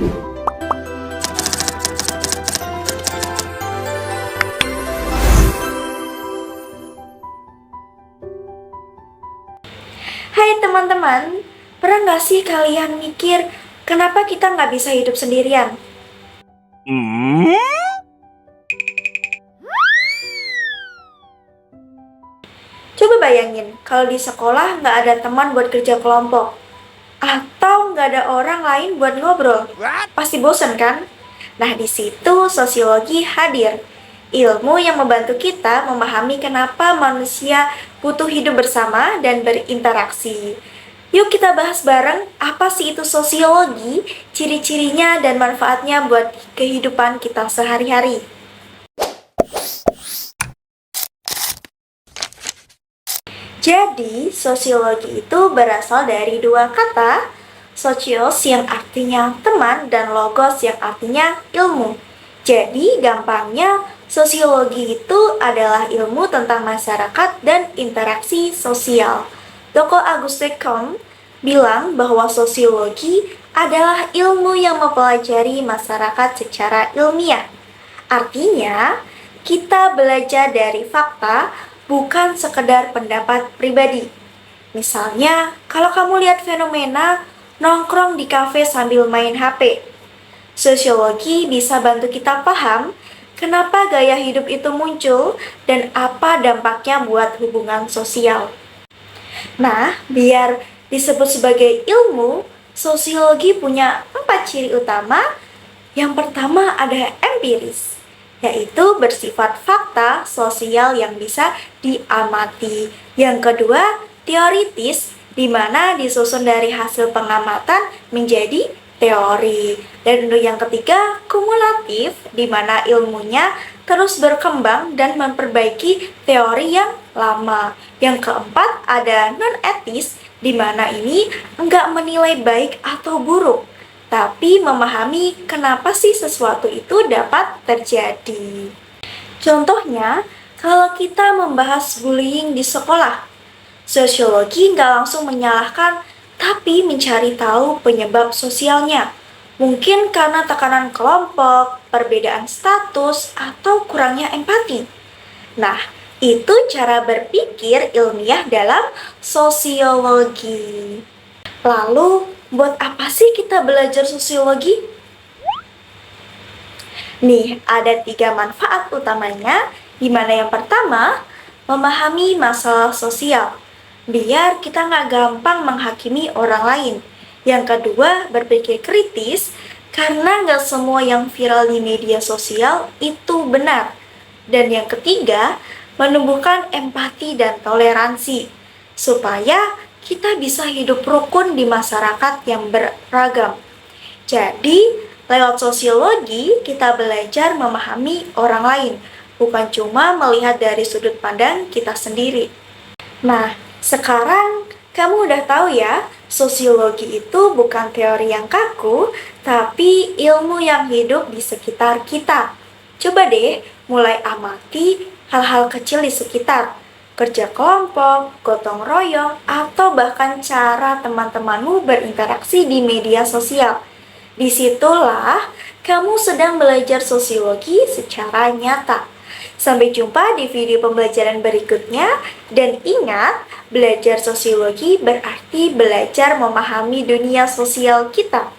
Hai teman-teman, pernah nggak sih kalian mikir kenapa kita nggak bisa hidup sendirian? Coba bayangin kalau di sekolah nggak ada teman buat kerja kelompok, atau nggak ada orang lain buat ngobrol. Pasti bosan kan? Nah, di situ sosiologi hadir. Ilmu yang membantu kita memahami kenapa manusia butuh hidup bersama dan berinteraksi. Yuk kita bahas bareng apa sih itu sosiologi, ciri-cirinya dan manfaatnya buat kehidupan kita sehari-hari. Jadi, sosiologi itu berasal dari dua kata, socios yang artinya teman dan logos yang artinya ilmu. Jadi, gampangnya, sosiologi itu adalah ilmu tentang masyarakat dan interaksi sosial. Dr. Auguste Comte bilang bahwa sosiologi adalah ilmu yang mempelajari masyarakat secara ilmiah. Artinya, kita belajar dari fakta, bukan sekedar pendapat pribadi. Misalnya, kalau kamu lihat fenomena nongkrong di kafe sambil main HP, sosiologi bisa bantu kita paham kenapa gaya hidup itu muncul dan apa dampaknya buat hubungan sosial. Nah, biar disebut sebagai ilmu, sosiologi punya 4 ciri utama. Yang pertama ada empiris, yaitu bersifat fakta sosial yang bisa diamati. Yang kedua, teoritis, di mana disusun dari hasil pengamatan menjadi teori. Dan yang ketiga, kumulatif, di mana ilmunya terus berkembang dan memperbaiki teori yang lama. Yang keempat, ada non-etis, di mana ini enggak menilai baik atau buruk, tapi memahami kenapa sih sesuatu itu dapat terjadi. Contohnya, kalau kita membahas bullying di sekolah, sosiologi nggak langsung menyalahkan, tapi mencari tahu penyebab sosialnya. Mungkin karena tekanan kelompok, perbedaan status, atau kurangnya empati. Nah, itu cara berpikir ilmiah dalam sosiologi. Lalu, buat apa sih kita belajar sosiologi? Nih, ada 3 manfaat utamanya, di mana yang pertama, memahami masalah sosial, biar kita nggak gampang menghakimi orang lain. Yang kedua, berpikir kritis, karena nggak semua yang viral di media sosial itu benar. Dan yang ketiga, menumbuhkan empati dan toleransi, supaya kita bisa hidup rukun di masyarakat yang beragam. Jadi, lewat sosiologi, kita belajar memahami orang lain, bukan cuma melihat dari sudut pandang kita sendiri. Nah, sekarang kamu udah tahu ya, sosiologi itu bukan teori yang kaku, tapi ilmu yang hidup di sekitar kita. Coba deh, mulai amati hal-hal kecil di sekitar, kerja kelompok, gotong royong, atau bahkan cara teman-temanmu berinteraksi di media sosial. Disitulah kamu sedang belajar sosiologi secara nyata. Sampai jumpa di video pembelajaran berikutnya, dan ingat, belajar sosiologi berarti belajar memahami dunia sosial kita.